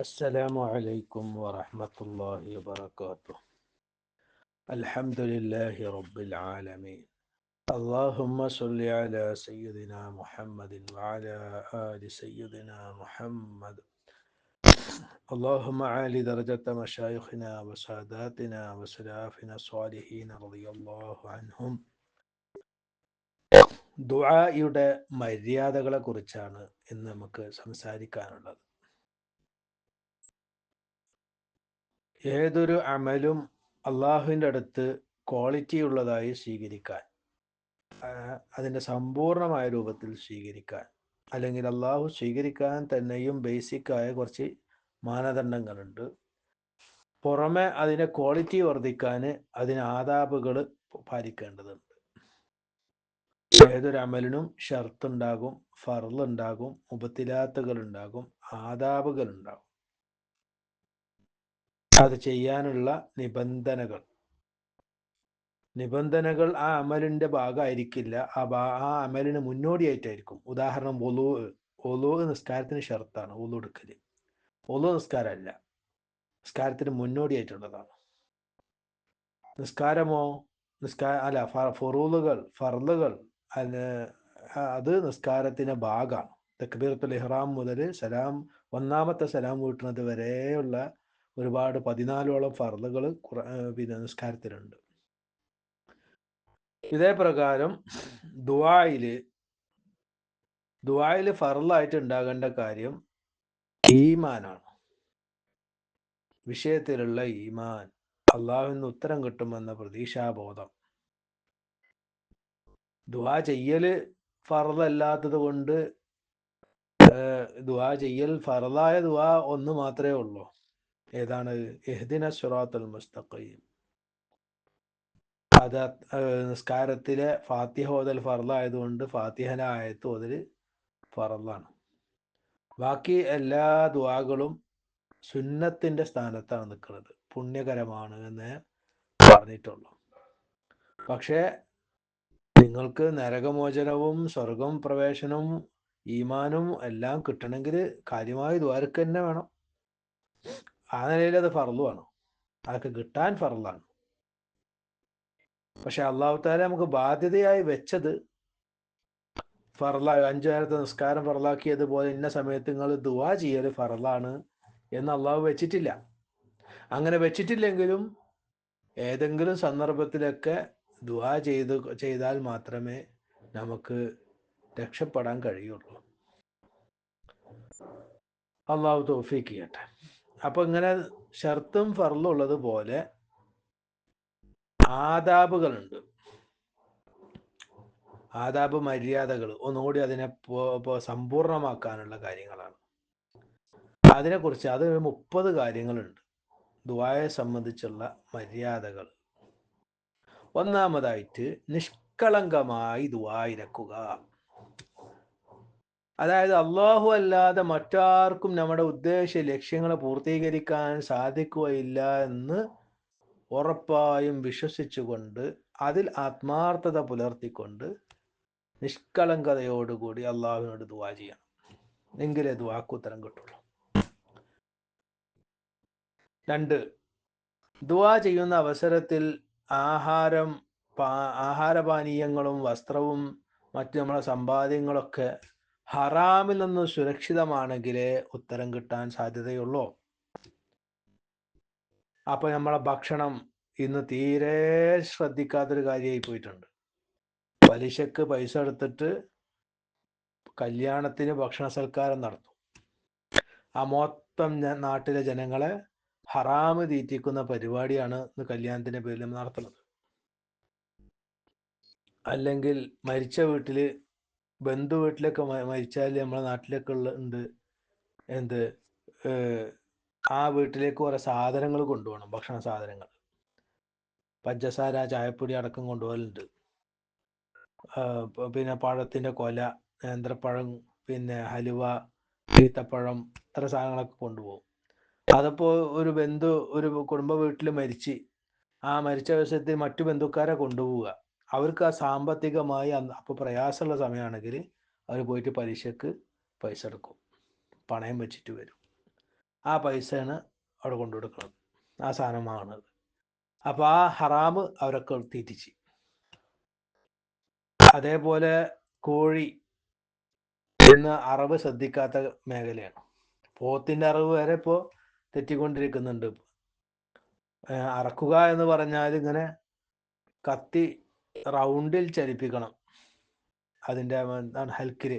السلام عليكم ورحمة الله وبركاته. الحمد لله رب العالمين. اللهم صل على سيدنا محمد وعلى آل سيدنا محمد. اللهم عالي درجة مشايخنا وساداتنا وسلافنا الصالحين رضي الله عنهم. ദുആയുടെ മര്യാദകളെ കുറിച്ചാണ് ഇന്ന് നമുക്ക് സംസാരിക്കാനുള്ളത്. ഏതൊരു അമലും അള്ളാഹുവിൻ്റെ അടുത്ത് ക്വാളിറ്റി ഉള്ളതായി സ്വീകരിക്കാൻ, അതിൻ്റെ സമ്പൂർണമായ രൂപത്തിൽ സ്വീകരിക്കാൻ, അല്ലെങ്കിൽ അള്ളാഹു സ്വീകരിക്കാൻ തന്നെയും ബേസിക്കായ കുറച്ച് മാനദണ്ഡങ്ങളുണ്ട്. പുറമെ അതിനെ ക്വാളിറ്റി വർദ്ധിക്കാൻ അതിന് ആദാബുകൾ പാലിക്കേണ്ടതുണ്ട്. ഏതൊരു അമലിനും ഷർത്തുണ്ടാകും, ഫർളുണ്ടാകും, മുബത്തിലാത്തുകളുണ്ടാകും, ആദാബുകളുണ്ടാകും. അത് ചെയ്യാനുള്ള നിബന്ധനകൾ ആ അമലിൻ്റെ ഭാഗമായിരിക്കില്ല, ആ അമലിന് മുന്നോടിയായിട്ടായിരിക്കും. ഉദാഹരണം ഒലു നിസ്കാരത്തിന് ഷർത്താണ്. ഒലു എടുക്കൽ ഒലു നിസ്കാരമല്ല, നിസ്കാരത്തിന് മുന്നോടിയായിട്ടുള്ളതാണ്. നിസ്കാരമോ അല്ല, ഫർളുകൾ അത് നിസ്കാരത്തിന് ഭാഗമാണ്. തക്ബീറത്തുൽ ഇഹ്റാം മുതൽ ഒന്നാമത്തെ സലാം വീട്ടുന്നത് വരെയുള്ള ഒരുപാട് 14ഓളം ഫർളുകൾ നിസ്കാരത്തിലുണ്ട്. ഇതേ പ്രകാരം ദുആയില് ഫർളായിട്ട് ഉണ്ടാകേണ്ട കാര്യം ഈമാനാണ്. വിഷയത്തിലുള്ള ഈമാൻ, അള്ളാഹുവിന് ഉത്തരം കിട്ടുമെന്ന പ്രതീക്ഷാബോധം. ദുആ ചെയ്യല് ഫർളല്ലാത്തത് കൊണ്ട് ഫർളായ ദുആ ഒന്ന് മാത്രമേ ഉള്ളൂ. ഏതാണ്? ഇഹ്ദിന സിറാത്തൽ മുസ്തഖീം. അത് നിസ്കാരത്തിലെ ഫാത്തിഹ ഓതൽ ഫർളായതുകൊണ്ട് ഫാത്തിഹയുടെ ആയത്ത് ഓതൽ ഫർളാണ്. ബാക്കി എല്ലാ ദുആകളും സുന്നത്തിൻ്റെ സ്ഥാനത്താണ് നിൽക്കുന്നത്, പുണ്യകരമാണ് എന്ന് പറഞ്ഞിട്ടുള്ളൂ. പക്ഷേ നിങ്ങൾക്ക് നരകമോചനവും സ്വർഗം പ്രവേശനവും ഈമാനും എല്ലാം കിട്ടണമെങ്കിൽ കാര്യമായി ദ്വാരക്ക് തന്നെ വേണം. ആ നിലയിൽ അത് ഫർളുമാണ്, അതൊക്കെ കിട്ടാൻ ഫർളാണ്. പക്ഷെ അള്ളാഹു തആല നമുക്ക് ബാധ്യതയായി വെച്ചത് ഫർളായി 5 നേരത്തെ നിസ്കാരം ഫർളാക്കിയതുപോലെ ഇന്ന സമയത്ത് നിങ്ങൾ ദുആ ചെയ്യൽ ഫർളാണ് എന്ന് അള്ളാഹു വെച്ചിട്ടില്ല. അങ്ങനെ വെച്ചിട്ടില്ലെങ്കിലും ഏതെങ്കിലും സന്ദർഭത്തിലൊക്കെ ദുആ ചെയ്താൽ മാത്രമേ നമുക്ക് രക്ഷപ്പെടാൻ കഴിയുള്ളൂ. അള്ളാഹു തൗഫീഖ് ചെയ്യട്ടെ. അപ്പോൾ ഇങ്ങനെ ഷർത്തും ഫർളും ഉള്ളതുപോലെ ആദാബുകളുണ്ട്. ആദാബ് മര്യാദകൾ ഒന്നുകൂടി അതിനെ സമ്പൂർണമാക്കാനുള്ള കാര്യങ്ങളാണ്. അതിനെക്കുറിച്ച് 30 കാര്യങ്ങളുണ്ട് ദുആയെ സംബന്ധിച്ചുള്ള മര്യാദകൾ. ഒന്നാമതായിട്ട് നിഷ്കളങ്കമായി ദുആ ഇരക്കുക. അതായത് അള്ളാഹു അല്ലാതെ മറ്റാർക്കും നമ്മുടെ ഉദ്ദേശ ലക്ഷ്യങ്ങളെ പൂർത്തീകരിക്കാൻ സാധിക്കുകയില്ല എന്ന് ഉറപ്പായും വിശ്വസിച്ചുകൊണ്ട് അതിൽ ആത്മാർത്ഥത പുലർത്തിക്കൊണ്ട് നിഷ്കളങ്കതയോടുകൂടി അള്ളാഹുവിനോട് ദുആ ചെയ്യണം. എങ്കിലേ ദുആക്ക് ഉത്തരം കിട്ടുള്ളൂ. 2, ദുആ ചെയ്യുന്ന അവസരത്തിൽ ആഹാരപാനീയങ്ങളും വസ്ത്രവും മറ്റു നമ്മളെ സമ്പാദ്യങ്ങളൊക്കെ ഹറാമിൽ നിന്ന് സുരക്ഷിതമാണെങ്കിലേ ഉത്തരം കിട്ടാൻ സാധ്യതയുള്ളൂ. അപ്പോൾ നമ്മളെ ഭക്ഷണം ഇന്ന് തീരെ ശ്രദ്ധിക്കാത്തൊരു കാര്യമായി പോയിട്ടുണ്ട്. പലിശക്ക് പൈസ എടുത്തിട്ട് കല്യാണത്തിന് ഭക്ഷണ സൽക്കാരം നടത്തും. ആ മൊത്തം നാട്ടിലെ ജനങ്ങളെ ഹറാമ് തീറ്റിക്കുന്ന പരിപാടിയാണ് ഇന്ന് കല്യാണത്തിൻ്റെ പേരിൽ നമ്മൾ നടത്തുന്നത്. അല്ലെങ്കിൽ മരിച്ച വീട്ടിൽ, ബന്ധു വീട്ടിലൊക്കെ മരിച്ചാൽ നമ്മളെ നാട്ടിലൊക്കെ ഉണ്ട് എന്ത്, ആ വീട്ടിലേക്ക് കുറേ സാധനങ്ങൾ കൊണ്ടുപോകണം, ഭക്ഷണ സാധനങ്ങൾ, പഞ്ചസാര, ചായപ്പൊടി അടക്കം കൊണ്ടുപോകലുണ്ട്. പിന്നെ പഴത്തിൻ്റെ കൊല, നേന്ത്രപ്പഴം, പിന്നെ ഹലുവ, ഈത്തപ്പഴം, ഇത്ര സാധനങ്ങളൊക്കെ കൊണ്ടുപോകും. അതപ്പോൾ ഒരു കുടുംബ വീട്ടിൽ മരിച്ച് ആ മരിച്ച ദിവസത്തിൽ മറ്റു ബന്ധുക്കാരെ കൊണ്ടുപോവുക. അവർക്ക് ആ സാമ്പത്തികമായി അപ്പോൾ പ്രയാസമുള്ള സമയമാണെങ്കിൽ അവർ പോയിട്ട് പലിശക്ക് പൈസ എടുക്കും, പണയം വെച്ചിട്ട് വരും. ആ പൈസയാണ് അവിടെ കൊണ്ടു കൊടുക്കുന്നത്, ആ സാധനം വാങ്ങുന്നത്. അപ്പോൾ ആ ഹറാമ് അവരൊക്കെ തീറ്റിച്ച്. അതേപോലെ കോഴി ഇന്ന് അറവ് ശ്രദ്ധിക്കാത്ത മേഖലയാണ്. പോത്തിൻ്റെ അറിവ് വരെ ഇപ്പോൾ തെറ്റിക്കൊണ്ടിരിക്കുന്നുണ്ട്. അറക്കുക എന്ന് പറഞ്ഞാൽ ഇങ്ങനെ കത്തി റൗണ്ടിൽ ചലിപ്പിക്കണം അതിൻ്റെ എന്താണ് ഹൽക്കിൽ,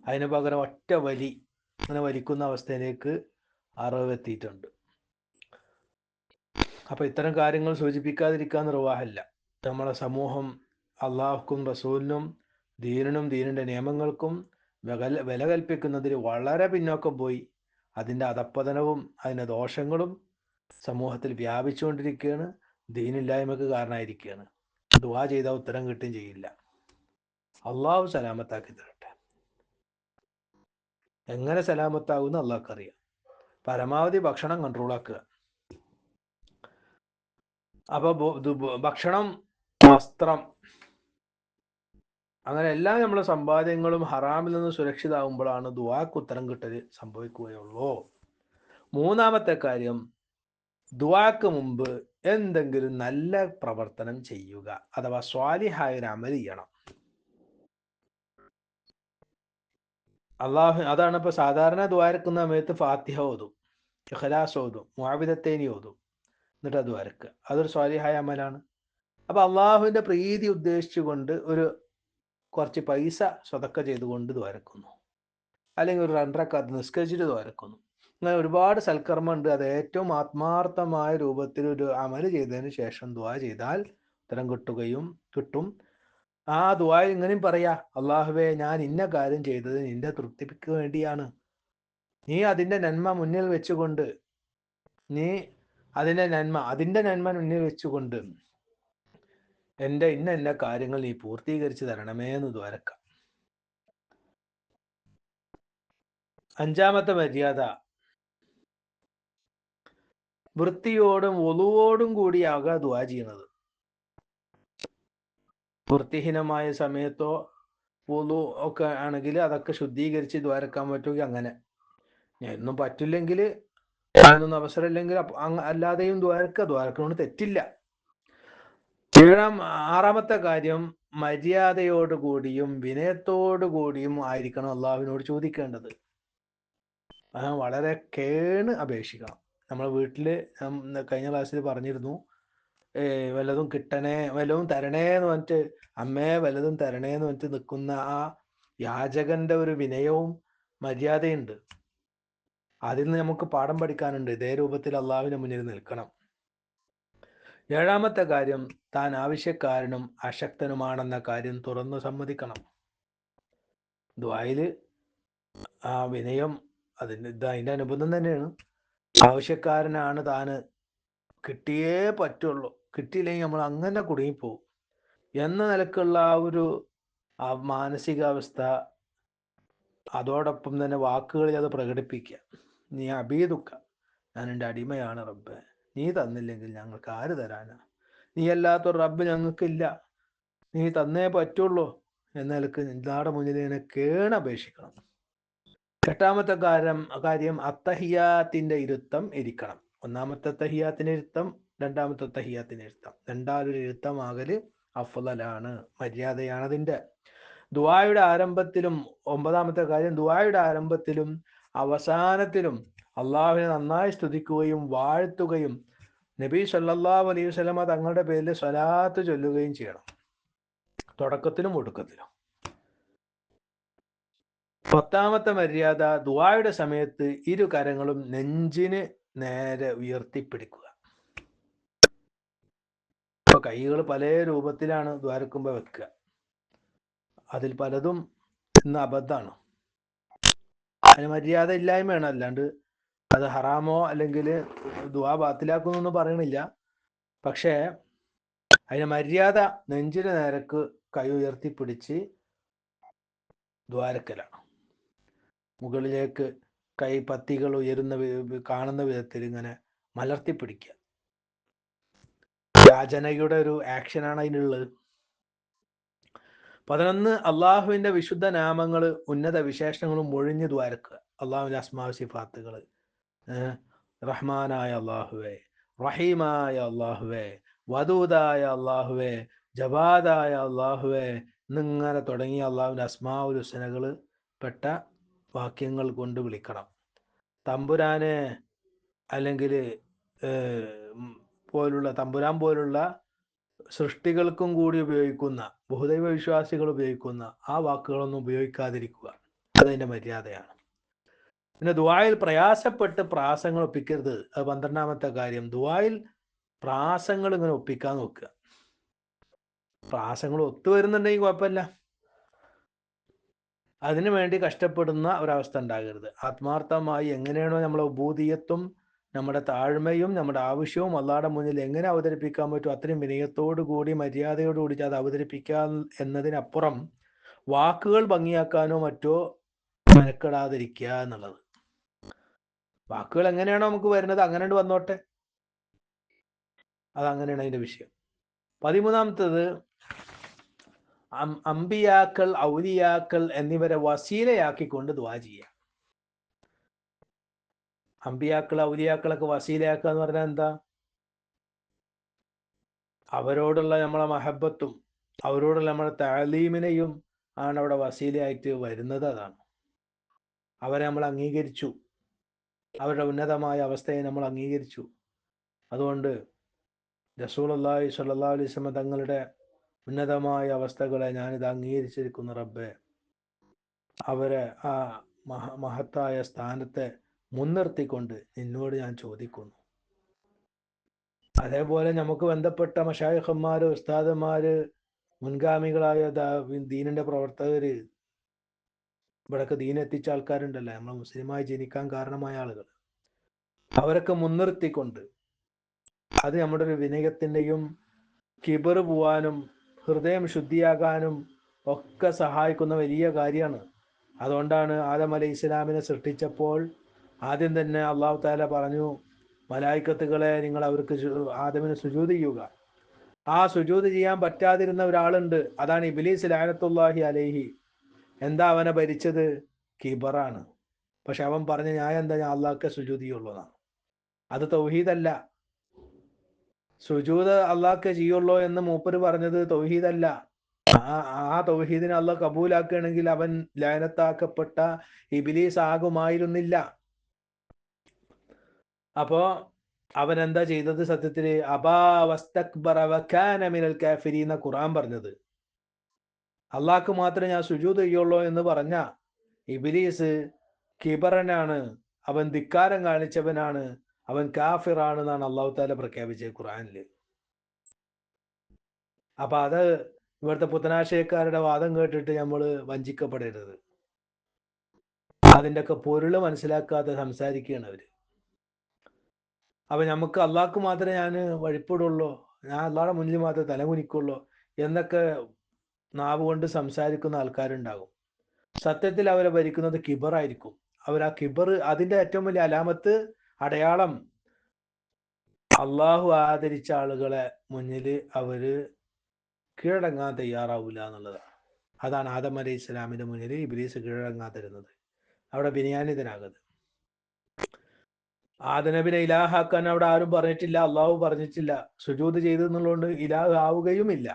അതിന് പകരം ഒറ്റ വലി അങ്ങനെ വലിക്കുന്ന അവസ്ഥയിലേക്ക് അറിവ് എത്തിയിട്ടുണ്ട്. അപ്പോൾ ഇത്തരം കാര്യങ്ങൾ സൂചിപ്പിക്കാതിരിക്കാൻ നിർവാഹമില്ല. നമ്മളെ സമൂഹം അള്ളാഹുക്കും റസൂലിനും ദീനിനും ദീനിൻ്റെ നിയമങ്ങൾക്കും വില കൽപ്പിക്കുന്നതിൽ വളരെ പിന്നോക്കം പോയി. അതിൻ്റെ അധപ്പതനവും അതിൻ്റെ ദോഷങ്ങളും സമൂഹത്തിൽ വ്യാപിച്ചുകൊണ്ടിരിക്കുകയാണ്. ദീനില്ലായ്മക്ക് കാരണമായിരിക്കുകയാണ്. ദുആ ചെയ്താൽ ഉത്തരം കിട്ടുകയും ചെയ്യില്ല. അള്ളാഹു സലാമത്താക്കി തരട്ടെ. എങ്ങനെ സലാമത്താകുമെന്ന് അള്ളാഹ്ക്കറിയാം. പരമാവധി ഭക്ഷണം കൺട്രോളാക്കുക. അപ്പോൾ ഭക്ഷണം, വസ്ത്രം, അങ്ങനെ എല്ലാം നമ്മളെ സമ്പാദ്യങ്ങളും ഹറാമിൽ നിന്ന് സുരക്ഷിതമാകുമ്പോഴാണ് ദുആക്ക് ഉത്തരം കിട്ടൽ സംഭവിക്കുകയുള്ളൂ. മൂന്നാമത്തെ കാര്യം, ദുആക്ക് മുമ്പ് എന്തെങ്കിലും നല്ല പ്രവർത്തനം ചെയ്യുക, അഥവാ സ്വാലിഹായ ഒരു അമൽ ചെയ്യണം. അതാണ് ഇപ്പോൾ സാധാരണ ദ്വാരക്കുന്ന സമയത്ത് ഫാത്തിഹ ഓതും, ഇഖ്ലാസ് ഓതും, മുഅവിദത്തൈനി ഓതും, എന്നിട്ട് അത് ദ്വാരക്കുക. അതൊരു സ്വാലിഹായ അമലാണ്. അപ്പോൾ അള്ളാഹുവിൻ്റെ പ്രീതി ഉദ്ദേശിച്ചുകൊണ്ട് കുറച്ച് പൈസ സ്വതക്ക ചെയ്തുകൊണ്ട് ദ്വാരക്കുന്നു, അല്ലെങ്കിൽ ഒരു 2 റക്അത്ത് നിസ്കരിച്ചിട്ട് ദ്വാരക്കുന്നു. അങ്ങനെ ഒരുപാട് സൽക്കർമ്മമുണ്ട്. അത് ഏറ്റവും ആത്മാർത്ഥമായ രൂപത്തിൽ ഒരു അമൽ ചെയ്തതിന് ശേഷം ദുആ ചെയ്താൽ ഉത്തരം കിട്ടും. ആ ദുആയിൽ ഇങ്ങനെയും പറയാ, അള്ളാഹുവേ, ഞാൻ ഇന്ന കാര്യം ചെയ്തത് നിന്റെ തൃപ്തിക്ക് വേണ്ടിയാണ്. നീ അതിൻ്റെ നന്മ മുന്നിൽ വെച്ചുകൊണ്ട് മുന്നിൽ വെച്ചുകൊണ്ട് എൻ്റെ ഇന്ന കാര്യങ്ങൾ നീ പൂർത്തീകരിച്ച് തരണമേ എന്ന് ദ്വാരക്കാം. അഞ്ചാമത്തെ മര്യാദ, വൃത്തിയോടും വുളുവോടും കൂടിയാകുക ദുആ ചെയ്യുന്നത്. വൃത്തിഹീനമായ സമയത്തോ വുളു ഒക്കെ ആണെങ്കിൽ അതൊക്കെ ശുദ്ധീകരിച്ച് ദ്വാരക്കാൻ പറ്റുമെങ്കിൽ അങ്ങനെ. ഒന്നും പറ്റില്ലെങ്കിൽ, അതിനൊന്നും അവസരമില്ലെങ്കിൽ അല്ലാതെയും ദ്വാരക്കണോണ്ട് തെറ്റില്ല. ആറാമത്തെ കാര്യം, മര്യാദയോടുകൂടിയും വിനയത്തോടുകൂടിയും ആയിരിക്കണം അള്ളാഹുവിനോട് ചോദിക്കേണ്ടത്. വളരെ അപേക്ഷിക്കണം. നമ്മളെ വീട്ടിൽ കഴിഞ്ഞ ക്ലാസ്സിൽ പറഞ്ഞിരുന്നു, വല്ലതും കിട്ടണേ, വല്ലതും തരണേ എന്ന് പറഞ്ഞിട്ട്, അമ്മേ വല്ലതും തരണേ എന്ന് പറഞ്ഞിട്ട് നിൽക്കുന്ന ആ യാചകന്റെ ഒരു വിനയവും മര്യാദയുണ്ട്. അതിൽ നിന്ന് നമുക്ക് പാഠം പഠിക്കാനുണ്ട്. ഇതേ രൂപത്തിൽ അള്ളാഹുവിന് മുന്നിൽ നിൽക്കണം. ഏഴാമത്തെ കാര്യം, താൻ ആവശ്യക്കാരനും അശക്തനുമാണെന്ന കാര്യം തുറന്നു സമ്മതിക്കണം. ദുആയിൽ ആ വിനയം അതിൻ്റെ അനുബന്ധം തന്നെയാണ്. ആവശ്യക്കാരനാണ് താന്, കിട്ടിയേ പറ്റുള്ളൂ, കിട്ടിയില്ലെങ്കിൽ നമ്മൾ അങ്ങനെ കുടുങ്ങിപ്പോവും എന്ന നിലക്കുള്ള ആ ഒരു മാനസികാവസ്ഥ, അതോടൊപ്പം തന്നെ വാക്കുകളിൽ അത് പ്രകടിപ്പിക്കുക. നീ അബീദുക്ക, ഞാൻ എൻ്റെ അടിമയാണ് റബ്ബേ, നീ തന്നില്ലെങ്കിൽ ഞങ്ങൾക്ക് ആര് തരാനാ, നീ അല്ലാത്തൊരു റബ്ബ് ഞങ്ങൾക്കില്ല, നീ തന്നേ പറ്റുള്ളൂ എന്ന നിലക്ക് നിങ്ങളുടെ മുന്നിൽ ഇങ്ങനെ കേണപേക്ഷിക്കണം. എട്ടാമത്തെ കാര്യം അത്തഹിയാത്തിന്റെ ഇരുത്തം ഇരിക്കണം. ഒന്നാമത്തെ തഹിയാത്തിന്റെ ഇരുത്തം, രണ്ടാമത്തെ തഹിയാത്തിന്റെ ഇരുത്തം, രണ്ടാമതൊരു ഇരുത്തമാകല് അഫ്ളലാണ്, മര്യാദയാണ് അതിൻ്റെ. ദുആയുടെ ആരംഭത്തിലും, ഒമ്പതാമത്തെ കാര്യം, ദുആയുടെ ആരംഭത്തിലും അവസാനത്തിലും അള്ളാഹുവിനെ നന്നായി സ്തുതിക്കുകയും വാഴ്ത്തുകയും നബി സല്ലല്ലാഹു അലൈഹി വസല്ലമ തങ്ങളുടെ പേരിൽ സ്വലാത്ത് ചൊല്ലുകയും ചെയ്യണം, തുടക്കത്തിലും ഒടുക്കത്തിലും. പത്താമത്തെ മര്യാദ, ദുആയുടെ സമയത്ത് ഇരു കരങ്ങളും നെഞ്ചിന് നേരെ ഉയർത്തിപ്പിടിക്കുക. ഇപ്പൊ കൈകൾ പല രൂപത്തിലാണ് ദ്വാരക്കുമ്പോൾ വെക്കുക. അതിൽ പലതും ഇന്ന് അബദ്ധമാണ്. അതിന് മര്യാദ ഇല്ലായ്മയാണ്, അല്ലാണ്ട് അത് ഹറാമോ അല്ലെങ്കിൽ ദുആ ബാത്തിലാക്കുന്നൊന്നും പറയണില്ല. പക്ഷേ അതിന് മര്യാദ നെഞ്ചിന് നേരക്ക് കൈ ഉയർത്തിപ്പിടിച്ച് ദ്വാരക്കലാണ്. മുകളിലേക്ക് കൈ പത്തികൾ കാണുന്ന വിധത്തിൽ ഇങ്ങനെ മലർത്തിപ്പിടിക്കുക. യാചനയുടെ ഒരു ആക്ഷനാണ് അതിനുള്ളത്. 11, അള്ളാഹുവിന്റെ വിശുദ്ധ നാമങ്ങൾ, ഉന്നത വിശേഷണങ്ങളും ഒഴിഞ്ഞു ദ്വാരക്കുക. അള്ളാഹുവിന്റെ അസ്മാ സിഫാത്തുകൾ, റഹ്മാനായ അള്ളാഹുവേ, റഹീമായ അള്ളാഹുവേ, വദൂദായ അള്ളാഹുവേ, ജവാദായ അള്ളാഹുവേ എന്നിങ്ങനെ തുടങ്ങിയ അള്ളാഹുവിൻ്റെ അസ്മാഉൽ ഹുസ്നകൾ പെട്ട വാക്യങ്ങൾ കൊണ്ട് വിളിക്കണം. തമ്പുരാനെ അല്ലെങ്കിൽ പോലുള്ള തമ്പുരാൻ പോലുള്ള സൃഷ്ടികൾക്കും കൂടി ഉപയോഗിക്കുന്ന ബഹുദൈവ വിശ്വാസികൾ ഉപയോഗിക്കുന്ന ആ വാക്കുകളൊന്നും ഉപയോഗിക്കാതിരിക്കുക. അതതിൻ്റെ മര്യാദയാണ്. പിന്നെ ദുആയിൽ പ്രയാസപ്പെട്ട് പ്രാസങ്ങൾ ഒപ്പിക്കരുത്. അത് 12ാമത്തെ കാര്യം. ദുആയിൽ പ്രാസങ്ങൾ ഇങ്ങനെ ഒപ്പിക്കാൻ നോക്കുക. പ്രാസങ്ങൾ ഒത്തുവരുന്നുണ്ടെങ്കിൽ കുഴപ്പമില്ല, അതിനു വേണ്ടി കഷ്ടപ്പെടുന്ന ഒരവസ്ഥ ഉണ്ടാകരുത്. ആത്മാർത്ഥമായി എങ്ങനെയാണോ നമ്മളെ ഉബൂദിയത്തും നമ്മുടെ താഴ്മയും നമ്മുടെ ആവശ്യവും അള്ളാഹുവിന്റെ മുന്നിൽ എങ്ങനെ അവതരിപ്പിക്കാൻ പറ്റും അത്രയും വിനയത്തോടു കൂടി മര്യാദയോടുകൂടി അത് അവതരിപ്പിക്കാൻ എന്നതിനപ്പുറം വാക്കുകൾ ഭംഗിയാക്കാനോ മറ്റോ മെനക്കെടാതിരിക്കുക എന്നുള്ളത്. വാക്കുകൾ എങ്ങനെയാണോ നമുക്ക് വരുന്നത് അങ്ങനെ വന്നോട്ടെ, അതങ്ങനെയാണ് അതിന്റെ വിഷയം. 13ാമത്തേത്, അമ്പിയാക്കൾ ഔലിയാക്കൾ എന്നിവരെ വസീലയാക്കിക്കൊണ്ട് ദുആ ചെയ്യുക. അമ്പിയാക്കൾ ഔലിയാക്കളൊക്കെ വസീലയാക്കുക എന്ന് പറഞ്ഞാൽ എന്താ? അവരോടുള്ള നമ്മളെ മഹബത്തും അവരോടുള്ള നമ്മളെ തഅലീമിനെയും ആണ് അവിടെ വസീലയായിട്ട് വരുന്നത്. അതാണ് അവരെ നമ്മൾ അംഗീകരിച്ചു, അവരുടെ ഉന്നതമായ അവസ്ഥയെ നമ്മൾ അംഗീകരിച്ചു. അതുകൊണ്ട് റസൂലുള്ളാഹി സ്വല്ലല്ലാഹു അലൈഹി വസല്ലം തങ്ങളുടെ ഉന്നതമായ അവസ്ഥകളെ ഞാനിത് അംഗീകരിച്ചിരിക്കുന്നു റബ്ബേ, അവരെ ആ മഹത്തായ സ്ഥാനത്തെ മുൻനിർത്തിക്കൊണ്ട് നിന്നോട് ഞാൻ ചോദിക്കുന്നു. അതേപോലെ നമുക്ക് ബന്ധപ്പെട്ട മശായിഖന്മാര്, ഉസ്താദന്മാര്, മുൻഗാമികളായ ദീനിന്റെ പ്രവർത്തകര്, ഇവിടൊക്കെ ദീൻ എത്തിച്ച ആൾക്കാരുണ്ടല്ലോ, നമ്മൾ മുസ്ലിമായി ജനിക്കാൻ കാരണമായ ആളുകൾ, അവരൊക്കെ മുൻനിർത്തിക്കൊണ്ട് അത് നമ്മുടെ ഒരു വിനയത്തിൻ്റെയും കിബർ പോവാനും ഹൃദയം ശുദ്ധിയാകാനും ഒക്കെ സഹായിക്കുന്ന വലിയ കാര്യമാണ്. അതുകൊണ്ടാണ് ആദം അലൈഹി ഇസ്ലാമിനെ സൃഷ്ടിച്ചപ്പോൾ ആദ്യം തന്നെ അള്ളാഹു തആല പറഞ്ഞു, മലായിക്കത്തുകളെ നിങ്ങൾ അവർക്ക് ആദമിന് സുജൂദ് ചെയ്യുക. ആ സുജൂദ് ചെയ്യാൻ പറ്റാതിരുന്ന ഒരാളുണ്ട്, അതാണ് ഇബ്ലീസ് ലഅനത്തുല്ലാഹി അലൈഹി. എന്താ അവനെ ഭരിച്ചത്? കിബറാണ്. പക്ഷെ അവൻ പറഞ്ഞ ഞാൻ എന്താ, ഞാൻ അള്ളാഹ്ക്കെ സുജൂദ് ചെയ്യുള്ളൂ എന്നാണ്. അത് തൗഹീദല്ല. സുജൂദ് അള്ളാഹ്ക്കെ ചെയ്യുള്ളൂ എന്ന് മൂപ്പര് പറഞ്ഞത് തൗഹീദല്ല. ആ തൗഹീദിനെ അള്ളാഹ് കബൂലാക്കുകയാണെങ്കിൽ അവൻ ലഅനത്താക്കപ്പെട്ട ഇബ്ലീസ് ആകുമായിരുന്നില്ല. അപ്പോ അവൻ എന്താ ചെയ്തത്? സത്യത്തില് അബാ വസ്തക്ബറ വകാന മിനൽ കാഫിരീൻ എന്ന ഖുർആൻ പറഞ്ഞത്. അള്ളാഹ്ക്ക് മാത്രമേ ഞാൻ സുജൂദ് ചെയ്യുള്ളൂ എന്ന് പറഞ്ഞ ഇബ്ലീസ് കിബറനാണ്, അവൻ ധിക്കാരം കാണിച്ചവനാണ്, അവൻ കാഫിറാണ് എന്നാണ് അള്ളാഹു തആല പ്രഖ്യാപിച്ചത് ഖുർആനില്. അപ്പൊ അത് ഇവിടുത്തെ പുത്തനാശയക്കാരുടെ വാദം കേട്ടിട്ട് നമ്മൾ വഞ്ചിക്കപ്പെടരുത്. അതിൻ്റെയൊക്കെ പൊരുള് മനസ്സിലാക്കാതെ സംസാരിക്കുകയാണ് അവര്. അപ്പൊ നമുക്ക് അള്ളാഹ്ക്ക് മാത്രമേ ഞാൻ വഴിപ്പെടുള്ളൂ, ഞാൻ അള്ളാഹുടെ മുന്നിൽ മാത്രമേ തലകുനിക്കുള്ളൂ എന്നൊക്കെ നാവ് കൊണ്ട് സംസാരിക്കുന്ന ആൾക്കാരുണ്ടാകും. സത്യത്തിൽ അവരെ ഭരിക്കുന്നത് കിബറായിരിക്കും. അവർ ആ കിബർ, അതിന്റെ ഏറ്റവും വലിയ അലാമത്ത്, അടയാളം, അള്ളാഹു ആദരിച്ച ആളുകളെ മുന്നിൽ അവര് കീഴടങ്ങാൻ തയ്യാറാവില്ല എന്നുള്ളതാണ്. അതാണ് ആദം അലൈഹി ഇസ്ലാമിന്റെ മുന്നിൽ ഇബ്ലീസ് കീഴടങ്ങാതിരുന്നത്, അവിടെ ബിനിയാനിതനാകുന്നത്. ആദനബിനെ ഇലാഹാക്കാൻ അവിടെ ആരും പറഞ്ഞിട്ടില്ല, അള്ളാഹു പറഞ്ഞിട്ടില്ല. സുജൂദ് ചെയ്തെന്നുള്ളതുകൊണ്ട് ഇലാഹ് ആവുകയുമില്ല.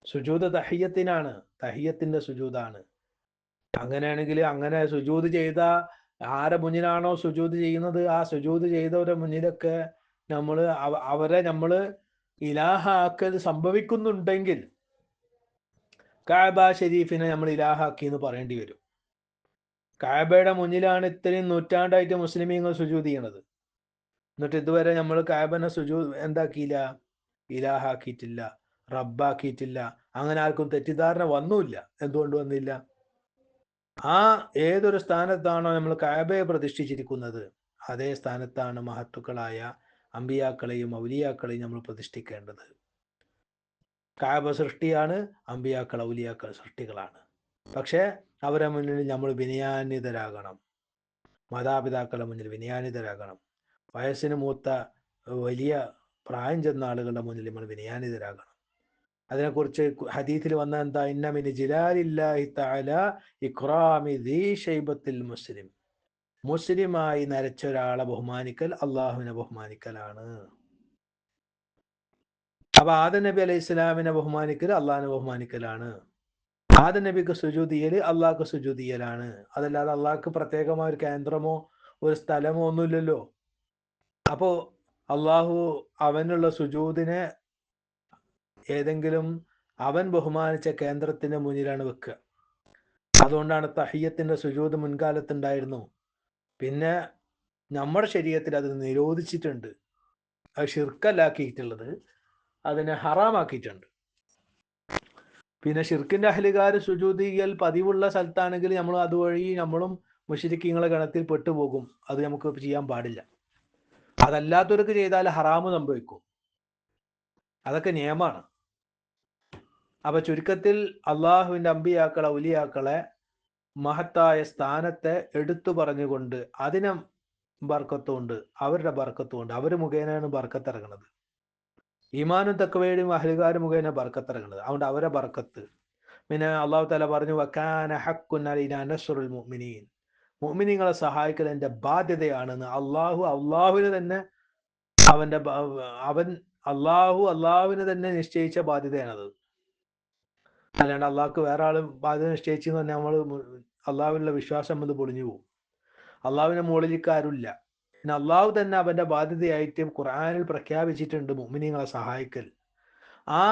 സുജൂദ് തഹിയ്യത്തിനാണ്, തഹിയ്യത്തിന്റെ സുജൂദാണ്. അങ്ങനെയാണെങ്കിൽ അങ്ങനെ സുജൂദ് ചെയ്ത ആരെ മുന്നിലാണോ സുജൂദ് ചെയ്യുന്നത്, ആ സുജൂദ് ചെയ്തവരുടെ മുന്നിലൊക്കെ അവരെ നമ്മൾ ഇലാഹാക്കൽ സംഭവിക്കുന്നുണ്ടെങ്കിൽ കഅബ ഷരീഫിനെ നമ്മൾ ഇലാഹാക്കി എന്ന് പറയേണ്ടി വരും. കഅബയുടെ മുന്നിലാണ് ഇത്രയും നൂറ്റാണ്ടായിട്ട് മുസ്ലിമീങ്ങൾ സുജൂദ് ചെയ്യണത്. എന്നിട്ട് ഇതുവരെ നമ്മൾ കഅബനെ സുജൂദ് എന്താക്കിയില്ല, ഇലാഹാക്കിയിട്ടില്ല, റബ്ബാക്കിയിട്ടില്ല. അങ്ങനെ ആർക്കും തെറ്റിദ്ധാരണ വന്നുമില്ല. എന്തുകൊണ്ട് വന്നില്ല? ആ ഏതൊരു സ്ഥാനത്താണോ നമ്മൾ കഅബയെ പ്രതിഷ്ഠിച്ചിരിക്കുന്നത്, അതേ സ്ഥാനത്താണ് മഹത്തുക്കളായ അമ്പിയാക്കളെയും ഔലിയാക്കളെയും നമ്മൾ പ്രതിഷ്ഠിക്കേണ്ടത്. കഅബ സൃഷ്ടിയാണ്, അമ്പിയാക്കൾ ഔലിയാക്കൾ സൃഷ്ടികളാണ്. പക്ഷെ അവരെ മുന്നിൽ നമ്മൾ വിനയാന്വിതരാകണം. മാതാപിതാക്കളുടെ മുന്നിൽ വിനയാന്വിതരാകണം. വയസ്സിന് മൂത്ത വലിയ പ്രായം ചെന്ന ആളുകളുടെ മുന്നിൽ നമ്മൾ വിനയാന്വിതരാകണം. അതിനെക്കുറിച്ച് ഹദീസിൽ വന്ന എന്താ? ഇന്ന മിൻ ജിലാലില്ലാഹി തആല ഇക്റാമി ദീ ശൈബത്തിൽ മുസ്ലിം. മുസ്ലിമായി നരച്ച ഒരാളെ ബഹുമാനിക്കൽ അള്ളാഹുവിനെ ബഹുമാനിക്കലാണ്. അപ്പൊ ആദം നബി അലൈഹി ഇസ്ലാമിനെ ബഹുമാനിക്കൽ അള്ളാഹിനെ ബഹുമാനിക്കലാണ്. ആദം നബിക്ക് സുജൂദ് ചെയ്യൽ അള്ളാഹ്ക്ക് സുജൂദ് ചെയ്യലാണ്. അതല്ലാതെ അള്ളാഹ്ക്ക് പ്രത്യേകമായ ഒരു കേന്ദ്രമോ ഒരു സ്ഥലമോ ഒന്നുമില്ലല്ലോ. അപ്പോ അള്ളാഹു അവനുള്ള സുജൂദിനെ ഏതെങ്കിലും അവൻ ബഹുമാനിച്ച കേന്ദ്രത്തിന്റെ മുന്നിലാണ് വെക്കുക. അതുകൊണ്ടാണ് തഹിയ്യത്തിന്റെ സുജൂദ് മുൻകാലത്തുണ്ടായിരുന്നു. പിന്നെ നമ്മുടെ ശരീരത്തിൽ അത് നിരോധിച്ചിട്ടുണ്ട്. അത് ഷിർക്കല്ലാക്കിയിട്ടുള്ളത്, അതിനെ ഹറാമാക്കിയിട്ടുണ്ട്. പിന്നെ ഷിർക്കിന്റെ അഹ്ലുകാർ സുജൂദ് ചെയ്യൽ പതിവുള്ള സ്ഥലത്താണെങ്കിൽ നമ്മൾ അതുവഴി നമ്മളും മുശ്രിക്കീങ്ങളെ ഗണത്തിൽ പെട്ടുപോകും. അത് നമുക്ക് ചെയ്യാൻ പാടില്ല. അതല്ലാത്തവർക്ക് ചെയ്താൽ ഹറാമ് സംഭവിക്കും. അതൊക്കെ നിയമമാണ്. അപ്പൊ ചുരുക്കത്തിൽ അള്ളാഹുവിന്റെ അമ്പിയാക്കളെ ഔലിയാക്കളെ മഹത്തായ സ്ഥാനത്തെ എടുത്തു പറഞ്ഞുകൊണ്ട് അതിനെ ബർക്കത്തുണ്ട്, അവരുടെ ബർക്കത്തുണ്ട്. അവർ മുഖേനയാണ് ബർക്കത്തിറങ്ങുന്നത്. ഈമാനും തഖ്വയും അഹ്ലുകാർ മുഖേന ബർക്കത്തിറങ്ങുന്നത്. അതുകൊണ്ട് അവരെ ബർക്കത്ത്. പിന്നെ അള്ളാഹു തആല പറഞ്ഞു വകാന ഹഖ്കുൻ അലൈനാ നസ്റുൽ മുഅ്മിനീൻ, മുഅ്മിനീങ്ങളെ സഹായിക്കൽ എൻ്റെ ബാധ്യതയാണെന്ന് അള്ളാഹുവിന് തന്നെ അള്ളാഹുവിന് തന്നെ നിശ്ചയിച്ച ബാധ്യതയാണത്. അല്ലാണ്ട് അള്ളാഹ്ക്ക് വേറെ ആൾ ബാധ്യത നിശ്ചയിച്ചെന്ന് പറഞ്ഞാൽ നമ്മൾ അള്ളാഹുവിനുള്ള വിശ്വാസം നമ്മൾ പൊളിഞ്ഞു പോകും. അള്ളാഹുവിനെ മുകളിലേക്ക് ആരുമില്ല. പിന്നെ അള്ളാഹു തന്നെ അവന്റെ ബാധ്യതയായിട്ട് ഖുർആനിൽ പ്രഖ്യാപിച്ചിട്ടുണ്ട് മുഅ്മിനീങ്ങളെ സഹായിക്കൽ. ആ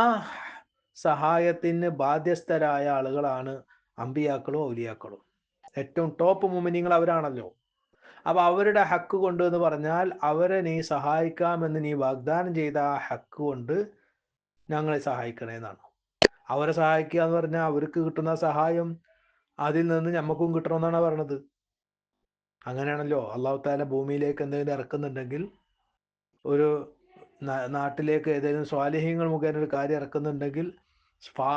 സഹായത്തിന് ബാധ്യസ്ഥരായ ആളുകളാണ് അമ്പിയാക്കളും ഔലിയാക്കളും. ഏറ്റവും ടോപ്പ് മുഅ്മിനീങ്ങൾ അവരാണല്ലോ. അപ്പൊ അവരുടെ ഹക്ക് കൊണ്ട് എന്ന് പറഞ്ഞാൽ അവരെ നീ സഹായിക്കാമെന്ന് നീ വാഗ്ദാനം ചെയ്ത ആ ഹക്ക് കൊണ്ട് ഞങ്ങളെ സഹായിക്കണേന്നാണ്. അവരെ സഹായിക്കുക എന്ന് പറഞ്ഞാൽ അവർക്ക് കിട്ടുന്ന സഹായം അതിൽ നിന്ന് നമുക്കും കിട്ടണമെന്നാണ് പറയണത്. അങ്ങനെയാണല്ലോ അള്ളാഹു താല ഭൂമിയിലേക്ക് എന്തെങ്കിലും ഇറക്കുന്നുണ്ടെങ്കിൽ, ഒരു നാട്ടിലേക്ക് ഏതെങ്കിലും സ്വാലിഹ്യങ്ങൾ മുഖേന ഒരു കാര്യം ഇറക്കുന്നുണ്ടെങ്കിൽ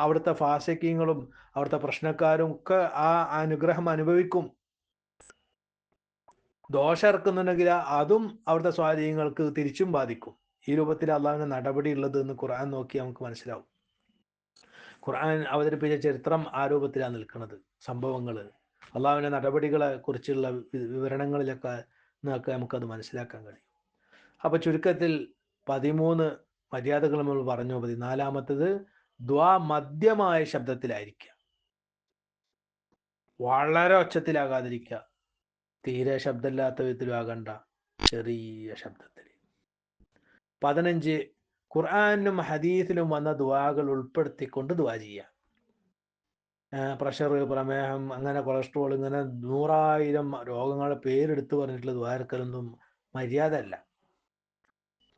അവിടുത്തെ ഫാസിഖീങ്ങളും അവിടുത്തെ പ്രശ്നക്കാരും ഒക്കെ ആ അനുഗ്രഹം അനുഭവിക്കും. ദോഷം ഇറക്കുന്നുണ്ടെങ്കിൽ അതും അവിടുത്തെ സ്വാലിഹ്യങ്ങൾക്ക് തിരിച്ചും ബാധിക്കും. ഈ രൂപത്തിൽ അള്ളാഹുവിന്റെ നടപടി ഉള്ളത് എന്ന് ഖുർആൻ നോക്കി നമുക്ക് മനസ്സിലാവും. ഖുർആൻ അവതരിപ്പിച്ച ചരിത്രം ആ രൂപത്തിലാണ് നിൽക്കുന്നത്. സംഭവങ്ങൾ, അള്ളാഹുവിന്റെ നടപടികളെ കുറിച്ചുള്ള വിവരണങ്ങളിലൊക്കെ നമുക്കത് മനസ്സിലാക്കാൻ കഴിയും. അപ്പൊ ചുരുക്കത്തിൽ 13 മര്യാദകൾ നമ്മൾ പറഞ്ഞു. 14-ാമത്തത് ദ്വാ മധ്യമായ ശബ്ദത്തിലായിരിക്കുക, വളരെ ഒച്ചത്തിലാകാതിരിക്കുക, തീരെ ശബ്ദമില്ലാത്ത വിധത്തിലും ആകണ്ട, ചെറിയ ശബ്ദത്തിൽ. 15 ഖുർആനിലും ഹദീസിലും വന്ന ദുആകൾ ഉൾപ്പെടുത്തിക്കൊണ്ട് ദുആ ചെയ്യുക. പ്രഷർ, പ്രമേഹം, അങ്ങനെ കൊളസ്ട്രോൾ, ഇങ്ങനെ 100,000 രോഗങ്ങളുടെ പേരെടുത്ത് പറഞ്ഞിട്ടുള്ള ദുആർക്കലൊന്നും മര്യാദ അല്ല.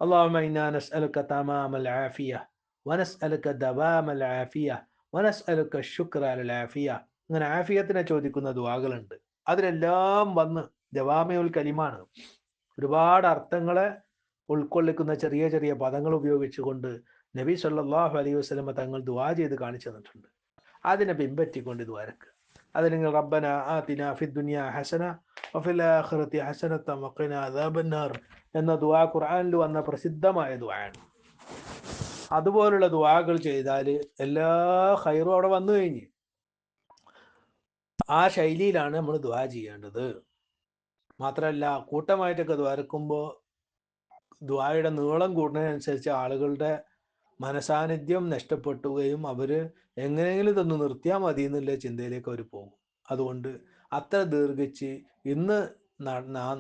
اللهم إنا نسألك تمام العافية ونسألك دوام العافية ونسألك الشكر على العافية. അങ്ങനെ ആഫിയത്തിനെ ചോദിക്കുന്ന ദുആകളുണ്ട്. അതിലെല്ലാം വന്ന് ദവാമിഉൽ കലിമാണ്. ഒരുപാട് അർത്ഥങ്ങളെ ഉൾക്കൊള്ളിക്കുന്ന ചെറിയ ചെറിയ പദങ്ങൾ ഉപയോഗിച്ചുകൊണ്ട് നബി സല്ലല്ലാഹു അലൈഹി വസല്ലം തങ്ങൾ ദുആ ചെയ്ത് കാണിച്ചു തന്നിട്ടുണ്ട്. അതിനെ പിൻപറ്റിക്കൊണ്ട് ദുആരക്ക്. അത് നിങ്ങൾ റബ്ബന ആതിന ഫിദ് ദുനിയ ഹസന വഫിൽ ആഖിറതി ഹസനത വഖിന അദാബന്നാർ എന്ന ദുആ ഖുർആനിൽ വന്ന പ്രസിദ്ധമായ ദുആയാണ്. അതുപോലുള്ള ദുആകൾ ചെയ്താൽ എല്ലാ ഖൈറും അവിടെ വന്നു കഴിഞ്ഞ്. ആ ശൈലിയിലാണ് നമ്മൾ ദുആ ചെയ്യേണ്ടത്. മാത്രമല്ല കൂട്ടമായിട്ടൊക്കെ ദുആരക്കുമ്പോൾ ദുആയുടെ നീളം കൂടുന്നതിനനുസരിച്ച് ആളുകളുടെ മനസാന്നിധ്യം നഷ്ടപ്പെട്ടുകയും അവർ എങ്ങനെയെങ്കിലും ഇതൊന്ന് നിർത്തിയാൽ മതി എന്നുള്ള ചിന്തയിലേക്ക് അവർ പോകും. അതുകൊണ്ട് അത്ര ദീർഘിച്ച് ഇന്ന്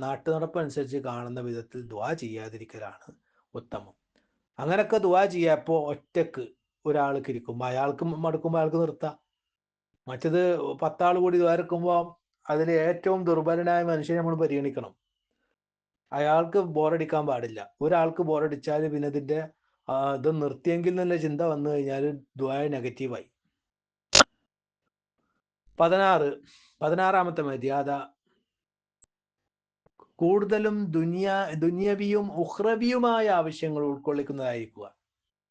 നാട്ടു നടപ്പനുസരിച്ച് കാണുന്ന വിധത്തിൽ ദുആ ചെയ്യാതിരിക്കലാണ് ഉത്തമം. അങ്ങനെയൊക്കെ ദുആ ചെയ്യാപ്പോൾ ഒറ്റക്ക് ഒരാൾക്ക് ഇരിക്കുമ്പോൾ അയാൾക്ക് മടുക്കുമ്പോൾ അയാൾക്ക് നിർത്താം. മറ്റത് 10 ആൾ കൂടി ദുആരക്കുമ്പോൾ അതിൽ ഏറ്റവും ദുർബലനായ മനുഷ്യനെ നമ്മൾ പരിഗണിക്കണം. അയാൾക്ക് ബോറടിക്കാൻ പാടില്ല. ഒരാൾക്ക് ബോറടിച്ചാൽ പിന്നെ ഇതിന്റെ ഇത് നിർത്തിയെങ്കിൽ എന്നുള്ള ചിന്ത വന്നു കഴിഞ്ഞാൽ ദുആ നെഗറ്റീവായി. 16-ാമത്തെ മര്യാദ കൂടുതലും ദുനിയവിയും ഉഖ്റവിയുമായ ആവശ്യങ്ങൾ ഉൾക്കൊള്ളിക്കുന്നതായിരിക്കുക.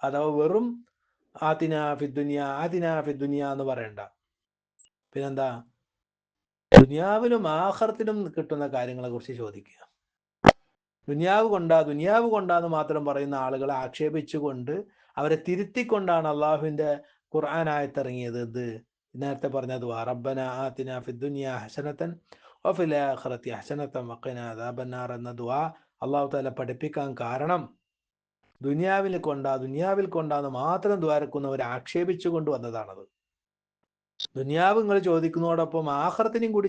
അഥവാ വെറും ആതിന ഫിദ്ദുനിയ എന്ന് പറയണ്ട. പിന്നെന്താ, ദുനിയാവിലും ആഖിറത്തിലും കിട്ടുന്ന കാര്യങ്ങളെ കുറിച്ച് ചോദിക്കുക. ദുനിയാവ് കൊണ്ടാന്ന് മാത്രം പറയുന്ന ആളുകളെ ആക്ഷേപിച്ചുകൊണ്ട് അവരെ തിരുത്തിക്കൊണ്ടാണ് അള്ളാഹുവിന്റെ ഖുർആൻ ആയത്തിറങ്ങിയത്. നേരത്തെ പറഞ്ഞത് റബ്ബന ആതിന ഫിദ്ദുനിയ ഹസനതൻ വഫിൽ ആഖിറതി ഹസനതൻ വഖിനാ അദാബന്നാർ എന്ന ദുആ അല്ലാഹു തആല പഠിപ്പിക്കാൻ കാരണം ദുനിയാവിൽ കൊണ്ടാന്ന് മാത്രം ദ്വാരക്കുന്നവരെ ആക്ഷേപിച്ചു കൊണ്ടുവന്നതാണത്. ദുനിയാവ് നിങ്ങൾ ചോദിക്കുന്നതോടൊപ്പം ആഖിറത്തിനെയും കൂടി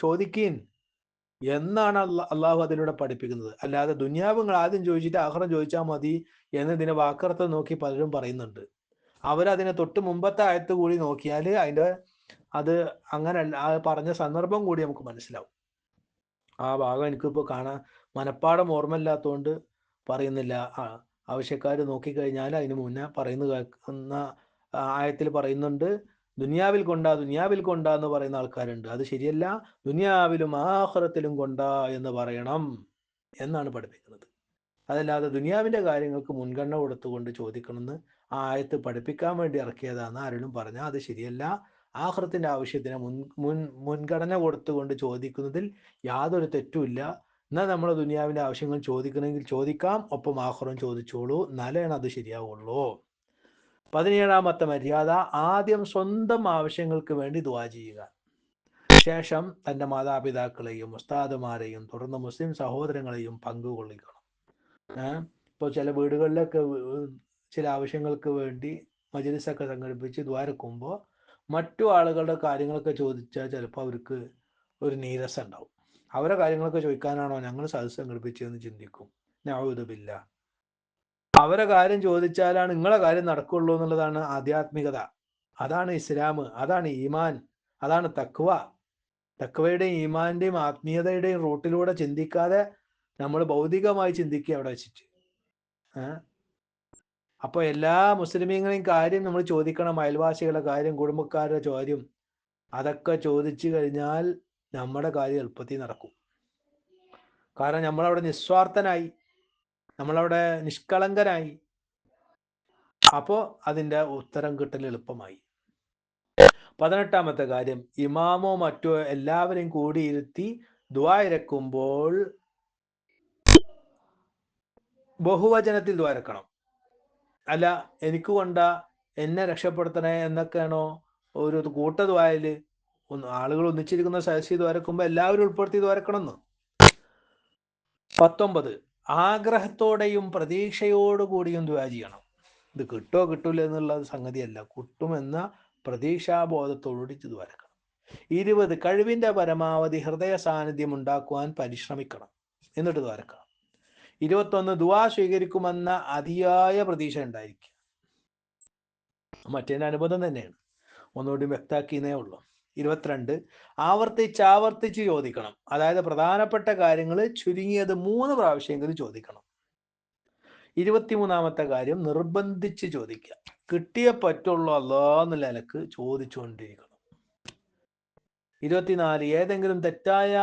ചോദിക്കീൻ എന്നാണ് അള്ളാഹു അതിലൂടെ പഠിപ്പിക്കുന്നത്. അല്ലാതെ ദുനിയാവ് നിങ്ങൾ ആദ്യം ചോദിച്ചിട്ട് ആഖിറം ചോദിച്ചാൽ മതി എന്ന് ഇതിനെ വാക്കർത്ഥം നോക്കി പലരും പറയുന്നുണ്ട്. അവരതിനെ തൊട്ട് മുമ്പത്തെ ആയത്ത് കൂടി നോക്കിയാൽ അത് അങ്ങനല്ല, ആ പറഞ്ഞ സന്ദർഭം കൂടി നമുക്ക് മനസ്സിലാവും. ആ ഭാഗം എനിക്കിപ്പോൾ മനപ്പാടം ഓർമ്മയില്ലാത്തതുകൊണ്ട് പറയുന്നില്ല. ആവശ്യക്കാർ നോക്കിക്കഴിഞ്ഞാൽ അതിന് മുന്നേ കേൾക്കുന്ന ആയത്തിൽ പറയുന്നുണ്ട്, ദുനിയാവിൽ കൊണ്ടാ എന്ന് പറയുന്ന ആൾക്കാരുണ്ട്. അത് ശരിയല്ല, ദുനിയാവിലും ആഖിറത്തിലും കൊണ്ടാ എന്ന് പറയണം എന്നാണ് പഠിപ്പിക്കുന്നത്. അതല്ലാതെ ദുനിയാവിൻ്റെ കാര്യങ്ങൾക്ക് മുൻഗണന കൊടുത്തുകൊണ്ട് ചോദിക്കണമെന്ന് ആ ആയത്ത് പഠിപ്പിക്കാൻ വേണ്ടി ഇറക്കിയതാണെന്ന് ആരെങ്കിലും പറഞ്ഞാൽ അത് ശരിയല്ല. ആഖിറത്തിൻ്റെ ആവശ്യത്തിന് മുൻഗണന കൊടുത്തുകൊണ്ട് ചോദിക്കുന്നതിൽ യാതൊരു തെറ്റുമില്ല. എന്നാൽ നമ്മൾ ദുനിയാവിൻ്റെ ആവശ്യങ്ങൾ ചോദിക്കണമെങ്കിൽ ചോദിക്കാം, ഒപ്പം ആഖിറം ചോദിച്ചോളൂ, എന്നാലാണ് അത് ശരിയാവുള്ളൂ. 17ാമത്തെ മര്യാദ, ആദ്യം സ്വന്തം ആവശ്യങ്ങൾക്ക് വേണ്ടി ദുആ ചെയ്യുക. ശേഷം തൻ്റെ മാതാപിതാക്കളെയും ഉസ്താദുമാരെയും തുടർന്ന് മുസ്ലിം സഹോദരങ്ങളെയും പങ്കുകൊള്ളിക്കണം. ഇപ്പോൾ ചില വീടുകളിലൊക്കെ ചില ആവശ്യങ്ങൾക്ക് വേണ്ടി മജ്‌ലിസൊക്കെ സംഘടിപ്പിച്ച് ദ്വാരക്കുമ്പോൾ മറ്റു ആളുകളുടെ കാര്യങ്ങളൊക്കെ ചോദിച്ചാൽ ചിലപ്പോൾ അവർക്ക് ഒരു നീരസം ഉണ്ടാവും. അവരുടെ കാര്യങ്ങളൊക്കെ ചോദിക്കാനാണോ ഞങ്ങൾ സദസ്സ് സംഘടിപ്പിച്ചതെന്ന് ചിന്തിക്കും. നഊദു ബില്ലാ. അവരെ കാര്യം ചോദിച്ചാലാണ് നിങ്ങളെ കാര്യം നടക്കുള്ളൂ എന്നുള്ളതാണ് ആധ്യാത്മികത, അതാണ് ഇസ്ലാം, അതാണ് ഈമാൻ, അതാണ് തഖ്വ. തഖ്വയുടെയും ഈമാന്റെയും ആത്മീയതയുടെയും റൂട്ടിലൂടെ ചിന്തിക്കാതെ നമ്മൾ ഭൗതികമായി ചിന്തിക്കുക അവിടെ വെച്ചിട്ട്. അപ്പോൾ എല്ലാ മുസ്ലിമീങ്ങളെയും കാര്യം നമ്മൾ ചോദിക്കണം. അയൽവാസികളുടെ കാര്യം, കുടുംബക്കാരുടെ കാര്യം, അതൊക്കെ ചോദിച്ചു കഴിഞ്ഞാൽ നമ്മുടെ കാര്യം എളുപ്പത്തിൽ നടക്കും. കാരണം നമ്മളവിടെ നിസ്വാർത്ഥനായി, നമ്മളവിടെ നിഷ്കളങ്കനായി. അപ്പോൾ അതിൻ്റെ ഉത്തരം കിട്ടൽ എളുപ്പമായി. 18ാമത്തെ കാര്യം, ഇമാമോ മറ്റോ എല്ലാവരെയും കൂടിയിരുത്തി ദുആ ഇരക്കുമ്പോൾ ബഹുവചനത്തിൽ ദുആ ഇരക്കണം. അല്ല എനിക്ക് കൊണ്ടാ, എന്നെ രക്ഷപ്പെടുത്തണേ എന്നൊക്കെയാണോ ഒരു കൂട്ട ദുആയിൽ ആളുകൾ ഒന്നിച്ചിരിക്കുന്ന സദസ്സിൽ ദുആ ഇരക്കുമ്പോൾ എല്ലാവരും ഉൾപ്പെടുത്തി ദുആ ഇരക്കണമെന്ന്. 19, ആഗ്രഹത്തോടെയും പ്രതീക്ഷയോടുകൂടിയും ദുആ ചെയ്യണം. ഇത് കിട്ടോ കിട്ടൂല എന്നുള്ള സംഗതിയല്ല, കിട്ടുമെന്ന പ്രതീക്ഷാബോധത്തോടുകൂടി ദുആ ഇരക്കണം. 20, കഴിവിൻ്റെ പരമാവധി ഹൃദയ സാന്നിധ്യം ഉണ്ടാക്കുവാൻ പരിശ്രമിക്കണം, എന്നിട്ട് ദുആ ഇരക്കണം. 21, ദുആ സ്വീകരിക്കുമെന്ന അതിയായ പ്രതീക്ഷ ഉണ്ടായിരിക്കുക. മറ്റേതിൻ്റെ അനുബന്ധം തന്നെയാണ്, ഒന്നുകൂടി വ്യക്താക്കിയേ ഉള്ളൂ. 22, ആവർത്തിച്ച് ചോദിക്കണം. അതായത് പ്രധാനപ്പെട്ട കാര്യങ്ങൾ ചുരുങ്ങിയത് 3 പ്രാവശ്യമെങ്കിലും ചോദിക്കണം. 23ാമത്തെ കാര്യം, നിർബന്ധിച്ച് ചോദിക്കുക. കിട്ടിയേ പറ്റുള്ളൂ അല്ലാഹ് എന്നുള്ള നിലക്ക് ചോദിച്ചുകൊണ്ടിരിക്കണം. 24, ഏതെങ്കിലും തെറ്റായ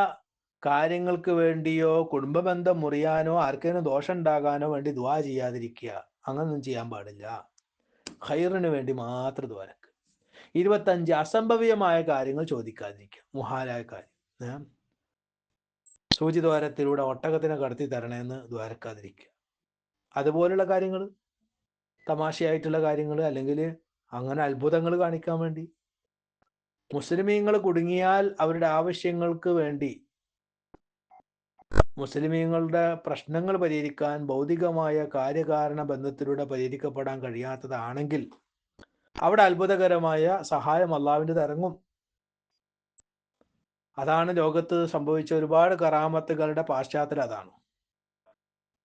കാര്യങ്ങൾക്ക് വേണ്ടിയോ കുടുംബബന്ധം മുറിയാനോ ആർക്കെങ്കിലും ദോഷം ഉണ്ടാകാനോ വേണ്ടി ദുആ ചെയ്യാതിരിക്കുക. അങ്ങനൊന്നും ചെയ്യാൻ പാടില്ല. ഖൈറിന് വേണ്ടി മാത്രം ദുആ ഇരക്കുക. 25, അസംഭവ്യമായ കാര്യങ്ങൾ ചോദിക്കാതിരിക്കുക. മുഹാലായ കാര്യം, സൂചിദ്വാരത്തിലൂടെ ഒട്ടകത്തിനെ കടത്തി തരണേന്ന് ദുആ ഇരക്കാതിരിക്കുക. അതുപോലുള്ള കാര്യങ്ങൾ, തമാശയായിട്ടുള്ള കാര്യങ്ങൾ, അല്ലെങ്കിൽ അങ്ങനെ അത്ഭുതങ്ങൾ കാണിക്കാൻ വേണ്ടി. മുസ്ലിമീങ്ങൾ കുടുങ്ങിയാൽ അവരുടെ ആവശ്യങ്ങൾക്ക് വേണ്ടി, മുസ്ലിമീങ്ങളുടെ പ്രശ്നങ്ങൾ പരിഹരിക്കാൻ ഭൗതികമായ കാര്യകാരണ ബന്ധത്തിലൂടെ പരിഹരിക്കപ്പെടാൻ കഴിയാത്തതാണെങ്കിൽ അവിടെ അത്ഭുതകരമായ സഹായം അള്ളാഹുവിൻ്റെ ഇറങ്ങും. അതാണ് ലോകത്ത് സംഭവിച്ച ഒരുപാട് കറാമത്തുകളുടെ പാശ്ചാത്തലം. അതാണ്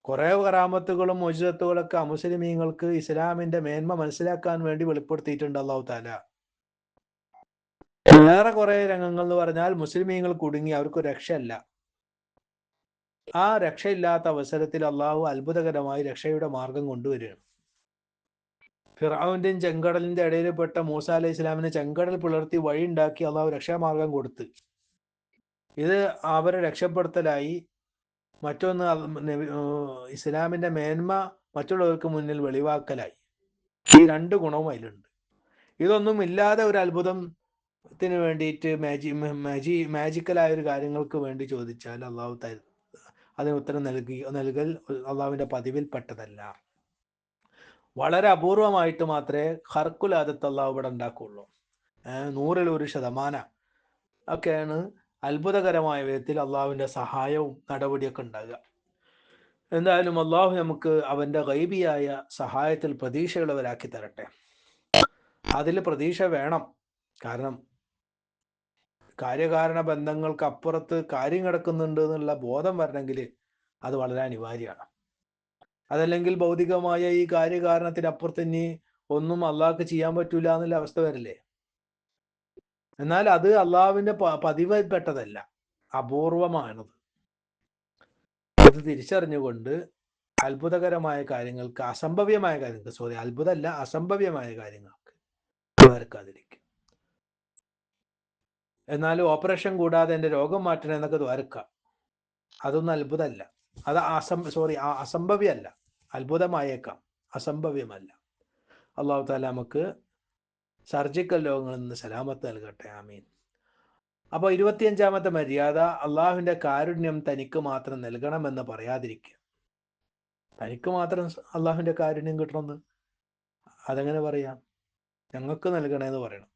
കുറേ കറാമത്തുകളും മുഅ്ജിസത്തുകളൊക്കെ അമുസ്ലിമീങ്ങൾക്ക് ഇസ്ലാമിന്റെ മേന്മ മനസ്സിലാക്കാൻ വേണ്ടി വെളിപ്പെടുത്തിയിട്ടുണ്ട് അള്ളാഹു തആല. വേറെ കുറെ രംഗങ്ങൾ എന്ന് പറഞ്ഞാൽ മുസ്ലിമീങ്ങൾ കുടുങ്ങി, അവർക്ക് രക്ഷയല്ല. ആ രക്ഷയില്ലാത്ത അവസരത്തിൽ അള്ളാഹു അത്ഭുതകരമായി രക്ഷയുടെ മാർഗം കൊണ്ടുവരികയാണ്. ഫിർഔന്റെയും ചെങ്കടലിന്റെ ഇടയിൽപ്പെട്ട മൂസ അലൈഹി ഇസ്ലാമിന് ചെങ്കടൽ പിളർത്തി വഴി ഉണ്ടാക്കി അള്ളാഹു രക്ഷാമാർഗം കൊടുത്ത്. ഇത് അവരെ രക്ഷപ്പെടുത്തലായി. മറ്റൊന്ന് ഇസ്ലാമിന്റെ മേന്മ മറ്റുള്ളവർക്ക് മുന്നിൽ വെളിവാക്കലായി. ഈ 2 ഗുണവും അതിലുണ്ട്. ഇതൊന്നും ഇല്ലാതെ ഒരു അത്ഭുതത്തിന് വേണ്ടിയിട്ട് മാജിക്കലായ ഒരു കാര്യങ്ങൾക്ക് വേണ്ടി ചോദിച്ചാൽ അള്ളാഹു അതിന് ഉത്തരം നൽകൽ അള്ളാഹുവിന്റെ പതിവിൽപ്പെട്ടതല്ല. വളരെ അപൂർവമായിട്ട് മാത്രമേ ഖർക്കുൽ ആദത്ത് അള്ളാഹു ഇവിടെ ഉണ്ടാക്കുകയുള്ളൂ. 100% ഒക്കെയാണ് അത്ഭുതകരമായ വിധത്തിൽ അള്ളാഹുവിൻ്റെ സഹായവും നടപടിയൊക്കെ ഉണ്ടാകുക. എന്തായാലും അള്ളാഹു നമുക്ക് അവൻ്റെ ഗൈബിയായ സഹായത്തിൽ പ്രതീക്ഷയുള്ളവരാക്കി തരട്ടെ. അതിൽ പ്രതീക്ഷ വേണം. കാരണം കാര്യകാരണ ബന്ധങ്ങൾക്ക് അപ്പുറത്ത് കാര്യം കിടക്കുന്നുണ്ട് എന്നുള്ള ബോധം വരണമെങ്കിൽ അത് വളരെ അനിവാര്യമാണ്. അതല്ലെങ്കിൽ ഭൗതികമായ ഈ കാര്യകാരണത്തിനപ്പുറത്ത് ഇനി ഒന്നും അള്ളാഹ്ക്ക് ചെയ്യാൻ പറ്റൂല എന്നുള്ള അവസ്ഥ വരില്ലേ. എന്നാൽ അത് അള്ളാഹുവിൻ്റെ പതിവപ്പെട്ടതല്ല, അപൂർവമാണത്. ഇത് തിരിച്ചറിഞ്ഞുകൊണ്ട് അത്ഭുതകരമായ കാര്യങ്ങൾക്ക്, അസംഭവ്യമായ കാര്യങ്ങൾക്ക്, അത്ഭുതമല്ല അസംഭവ്യമായ കാര്യങ്ങൾക്ക് ദ്വാരക്കാതിരിക്കും. എന്നാലും ഓപ്പറേഷൻ കൂടാതെ എൻ്റെ രോഗം മാറ്റണം എന്നൊക്കെ ദ്വാരക്കാം, അതൊന്നും അത്ഭുതമല്ല. അത് അസംഭവ്യമല്ല. അത്ഭുതമായേക്കാം, അസംഭവ്യമല്ല. അള്ളാഹു താല നമുക്ക് സർജിക്കൽ രോഗങ്ങളിൽ നിന്ന് സലാമത്ത് നൽകട്ടെ. ആമീൻ. അപ്പോൾ 25-ാമത്തെ മര്യാദ, അള്ളാഹുവിൻ്റെ കാരുണ്യം തനിക്ക് മാത്രം നൽകണമെന്ന് പറയാതിരിക്കുക. തനിക്ക് മാത്രം അള്ളാഹുവിൻ്റെ കാരുണ്യം കിട്ടണമെന്ന് അതെങ്ങനെ പറയാം? ഞങ്ങൾക്ക് നൽകണമെന്ന് പറയണം.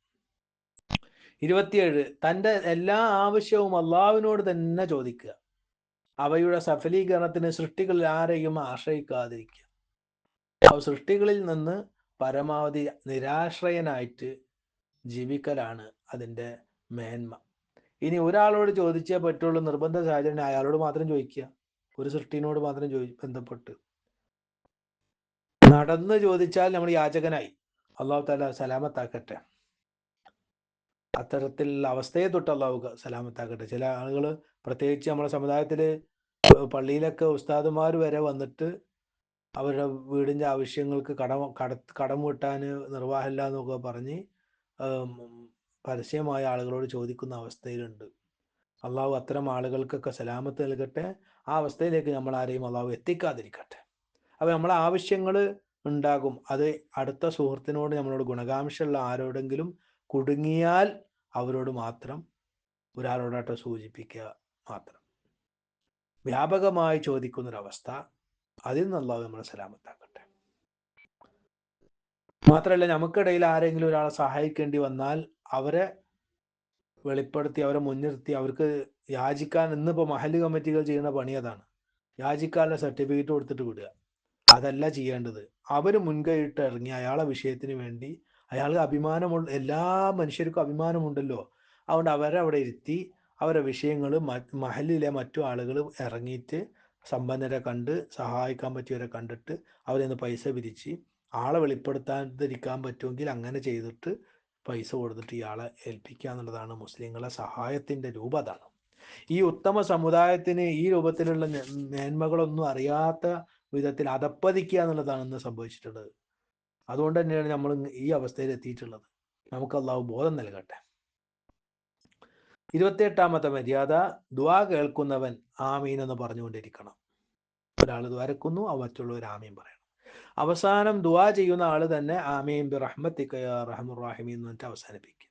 27, തൻ്റെ എല്ലാ ആവശ്യവും അള്ളാഹുവിനോട് തന്നെ ചോദിക്കുക. അവയുടെ സഫലീകരണത്തിന് സൃഷ്ടികളിൽ ആരെയും ആശ്രയിക്കാതിരിക്കുക. സൃഷ്ടികളിൽ നിന്ന് പരമാവധി നിരാശ്രയനായിട്ട് ജീവിക്കലാണ് അതിൻ്റെ മേന്മ. ഇനി ഒരാളോട് ചോദിച്ചേ പറ്റുള്ളൂ നിർബന്ധ സാഹചര്യം, അയാളോട് മാത്രം ചോദിക്കുക. ഒരു സൃഷ്ടിനോട് മാത്രം ബന്ധപ്പെട്ട് നടന്ന് ചോദിച്ചാൽ നമ്മൾ യാചകനായി. അള്ളാഹു താല സലാമത്താക്കട്ടെ. അത്തരത്തിലുള്ള അവസ്ഥയെ തൊട്ട് അള്ളാഹു സലാമത്താക്കട്ടെ. ചില ആളുകൾ, പ്രത്യേകിച്ച് നമ്മുടെ സമുദായത്തിൽ പള്ളിയിലൊക്കെ ഉസ്താദുമാർ വരെ വന്നിട്ട് അവരുടെ വീടിൻ്റെ ആവശ്യങ്ങൾക്ക് കടം വീട്ടാൻ നിർവാഹമില്ല എന്നൊക്കെ പറഞ്ഞ് പരസ്യമായ ആളുകളോട് ചോദിക്കുന്ന അവസ്ഥയിലുണ്ട്. അള്ളാഹു അത്തരം ആളുകൾക്കൊക്കെ സലാമത്ത് നൽകട്ടെ. ആ അവസ്ഥയിലേക്ക് നമ്മൾ ആരെയും അള്ളാഹു എത്തിക്കാതിരിക്കട്ടെ. അപ്പോൾ നമ്മളെ ആവശ്യങ്ങൾ ഉണ്ടാകും. അത് അടുത്ത സുഹൃത്തിനോട്, നമ്മളോട് ഗുണകാംക്ഷയുള്ള ആരോടെങ്കിലും കുടുങ്ങിയാൽ അവരോട് മാത്രം, ഒരാളോടായിട്ട് സൂചിപ്പിക്കുക മാത്രം. വ്യാപകമായി ചോദിക്കുന്നൊരവസ്ഥ, അതിൽ നിന്ന് അള്ളാഹു നമ്മളെ സലാമത്താക്കട്ടെ. മാത്രമല്ല, നമുക്കിടയിൽ ആരെങ്കിലും ഒരാളെ സഹായിക്കേണ്ടി വന്നാൽ അവരെ വെളിപ്പെടുത്തി, അവരെ മുൻനിർത്തി, അവർക്ക് യാചിക്കാൻ, ഇന്നിപ്പോൾ മഹല്ല് കമ്മിറ്റികൾ ചെയ്യുന്ന പണി അതാണ്. യാചിക്കാനുള്ള സർട്ടിഫിക്കറ്റ് കൊടുത്തിട്ട് വിടുക. അതല്ല ചെയ്യേണ്ടത്. അവർ മുൻകൈയിട്ട് ഇറങ്ങി അയാളെ വിഷയത്തിന് വേണ്ടി, അയാൾക്ക് അഭിമാനമുള്ള, എല്ലാ മനുഷ്യർക്കും അഭിമാനമുണ്ടല്ലോ, അതുകൊണ്ട് അവരെ അവിടെ ഇരുത്തി അവരെ വിഷയങ്ങൾ മഹല്ലിലെ മറ്റു ആളുകൾ ഇറങ്ങിയിട്ട് സമ്പന്നരെ കണ്ട്, സഹായിക്കാൻ പറ്റിയവരെ കണ്ടിട്ട് അവരിൽ നിന്ന് പൈസ പിരിച്ച്, ആളെ വെളിപ്പെടുത്താതിരിക്കാൻ പറ്റുമെങ്കിൽ അങ്ങനെ ചെയ്തിട്ട് പൈസ കൊടുത്തിട്ട് ഇയാളെ ഏൽപ്പിക്കുക എന്നുള്ളതാണ് മുസ്ലിങ്ങളെ സഹായത്തിൻ്റെ രൂപം. അതാണ്. ഈ ഉത്തമ സമുദായത്തിന് ഈ രൂപത്തിലുള്ള മേന്മകളൊന്നും അറിയാത്ത വിധത്തിൽ അധപ്പതിക്കുക എന്നുള്ളതാണ് ഇന്ന് സംഭവിച്ചിട്ടുള്ളത്. അതുകൊണ്ട് തന്നെയാണ് നമ്മൾ ഈ അവസ്ഥയിൽ എത്തിയിട്ടുള്ളത്. നമുക്ക് അള്ളാഹു ബോധം നൽകട്ടെ. 28-ാമത്തെ മര്യാദ, ദുആ കേൾക്കുന്നവൻ ആമീൻ എന്ന് പറഞ്ഞുകൊണ്ടിരിക്കണം. ഒരാൾ ദ്വാരക്കുന്നു, മറ്റുള്ളവർ ആമീൻ പറയണം. അവസാനം ദുആ ചെയ്യുന്ന ആൾ തന്നെ ആമീൻ ബി റഹ്മതിക യാ അർഹമർ റഹീമീൻ എന്ന് പറഞ്ഞിട്ട് അവസാനിപ്പിക്കും.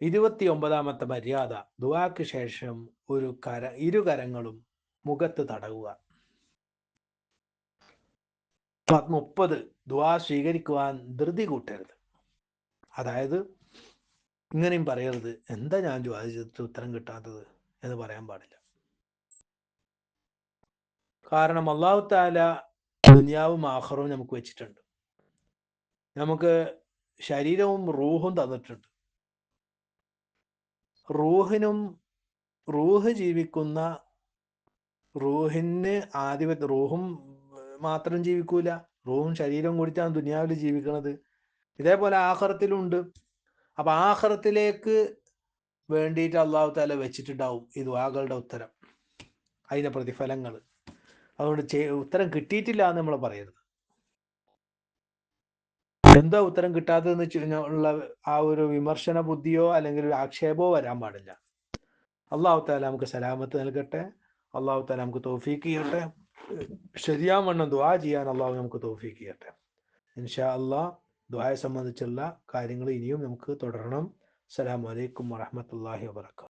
29-ാമത്തെ മര്യാദ, ദുആക്ക് ശേഷം ഇരുകരങ്ങളും മുഖത്ത് തടവുക. 30, ദുആ സ്വീകരിക്കുവാൻ ധൃതി കൂട്ടരുത്. അതായത് ഇങ്ങനെയും പറയരുത്, എന്താ ഞാൻ ദുആ ചെയ്തിട്ട് ഉത്തരം കിട്ടാത്തത് എന്ന് പറയാൻ പാടില്ല. കാരണം അല്ലാഹു തആല ദുനിയാവും ആഖിറവും നമുക്ക് വെച്ചിട്ടുണ്ട്. നമുക്ക് ശരീരവും റൂഹും തന്നിട്ടുണ്ട്. റൂഹ് ജീവിക്കുന്ന, റൂഹിന് റൂഹും മാത്രം ജീവിക്കൂല, റൂഹും ശരീരവും കൂടിയിട്ടാണ് ദുനിയാവിൽ ജീവിക്കുന്നത്. ഇതേപോലെ ആഖിറത്തിലുണ്ട്. അപ്പം ആഖിറത്തിലേക്ക് വേണ്ടിയിട്ട് അള്ളാഹു തആല വെച്ചിട്ടുണ്ടാവും ഈ ദുആകളുടെ ഉത്തരം, അതിൻ്റെ പ്രതിഫലങ്ങൾ. അതുകൊണ്ട് ഉത്തരം കിട്ടിയിട്ടില്ല എന്ന് നമ്മൾ പറയരുത്. എന്താ ഉത്തരം കിട്ടാത്തതെന്ന് ഉള്ള ആ ഒരു വിമർശന ബുദ്ധിയോ അല്ലെങ്കിൽ ഒരു ആക്ഷേപമോ വരാൻ പാടില്ല. അള്ളാഹു തആല നമുക്ക് സലാമത്ത് നൽകട്ടെ. അള്ളാഹു തആല നമുക്ക് തൗഫീഖ് ചെയ്യട്ടെ. ശരിയാവണ്ണം ദുആ ചെയ്യാൻ അള്ളാഹു നമുക്ക് തൗഫീഖ് ചെയ്യട്ടെ. ഇൻഷാ അള്ളാഹ് ദുആയെ സംബന്ധിച്ചുള്ള കാര്യങ്ങൾ ഇനിയും നമുക്ക് തുടരണം. അസ്സലാമു അലൈക്കും വറഹ്മത്തുള്ളാഹി വബറകാതുഹു.